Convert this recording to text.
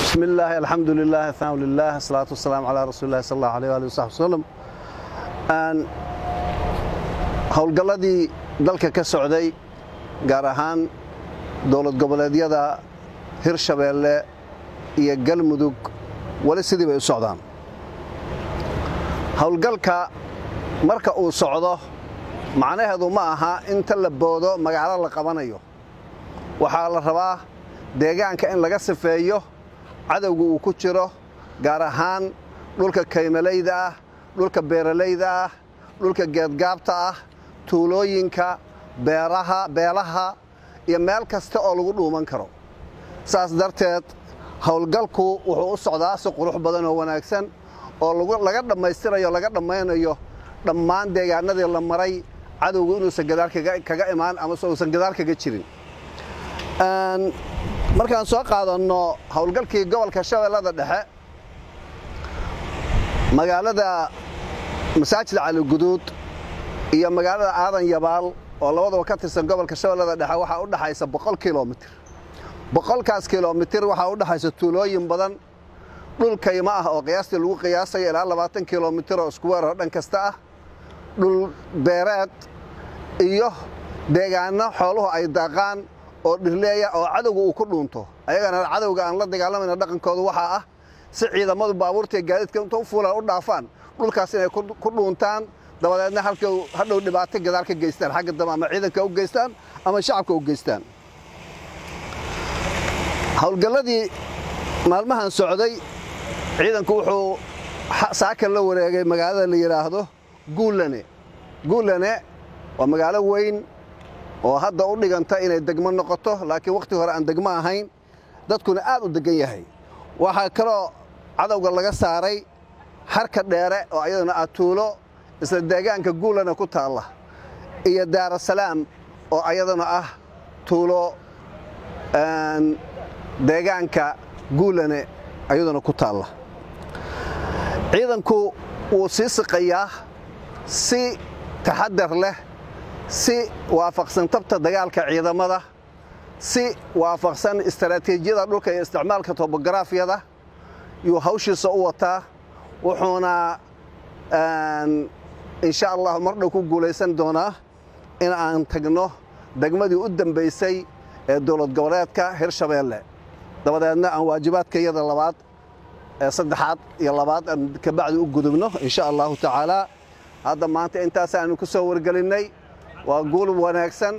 بسم الله الحمد لله الثناء لله الصلاة والسلام على رسول الله صلى الله عليه وآله وصحبه وسلم howlgalladii dalka ka socday gaar ahaan dowlad goboleedyada Hirshabeelle iyo Galmudug wali sidii bay u socdaan howlgalka marka uu socdo macnaheedu ma aha inta la boodo magaalo la qabanayo waxa la rabaa deegaanka in laga sifeeyo cadawga uu ku jiro gaar ahaan dhulka kaymalayda ah dhulka beeralayda ah dhulka geedgaabta ah tuulooyinka beelaha iyo meel kasta oo lagu dhuuman karo saas darteed howlgalku wuxuu u socdaa si qurux badan oo wanaagsan oo laga dhameystirayo laga dhameynayo dhammaan deegaanadii la maray cadawgu inuusan gadaal kaga imaan ama uusan gadaal kaga jirin markaan soo qaadano howlgalkii gobolka Shabeellada Dhexe magaalada masaajid Cali Guduud iyo magaalada Aadan Yabaal oo labadaba ka tirsan gobolka Shabeellada Dhexe waxa u dhaxaysa 100 kiiloomitir 100 kiiloomitir waxa u dhaxaysa tuulooyin badan dhul kayma ah oo qiyaastii lagu qiyaasay ilaa 20 kiiloomitir oo isku weerar dhan kasta ah dhul beereed iyo deegaano xooluhu ay daaqaan oo dhirleeya oo cadawga uu ku dhuunto ayagana cadawga aan la dagaalamayna dhaqankoodu waxa ah si ciidamadu baabuurta gaadiidka inta u fuulaan u dhaafaan dhulkaas inay ku dhuuntaan dabadeedna halka hadhow dhibaato gadaal ka geystaan xagga dama ama ciidanka u geystaan ama shacabka u geystaan howlgalladii maalmahan socday ciidanku wuxuu saaka la wareegay magaalada la yiraahdo Guulane waa magaalo weyn oo hadda u dhiganta inay degmo noqoto laakiin waqti hore aan degmo ahayn dadkuna aad u degan yahay waxa kale cadawga laga saaray harka dheere oo ayadana atuulo isla deegaanka Guulane ku taala iyo Daarasalaam oo ayadana ah tuulo deegaanka Guulane ayadana ku taala ciidanku uu sii siqayaa si taxaddar leh si waafaqsan tabta dagaalka ciidamada si waafaqsan istaraatiijiyada dhulka iyo isticmaalka topografiyada iyo hawshiisa u wataa wuxuuna insha Allah marna ku guuleysan doonaa in aan tagno degmadii u dambeysay ee dowlad goboleedka Hirshabeelle dabadeedna aan waajibaadkayada labaad ee saddexaad iyo labaad ka bacdi u gudubno insha Allah taala hadda maanta intaas aanu ku soo wargelinay waa guul wanaagsan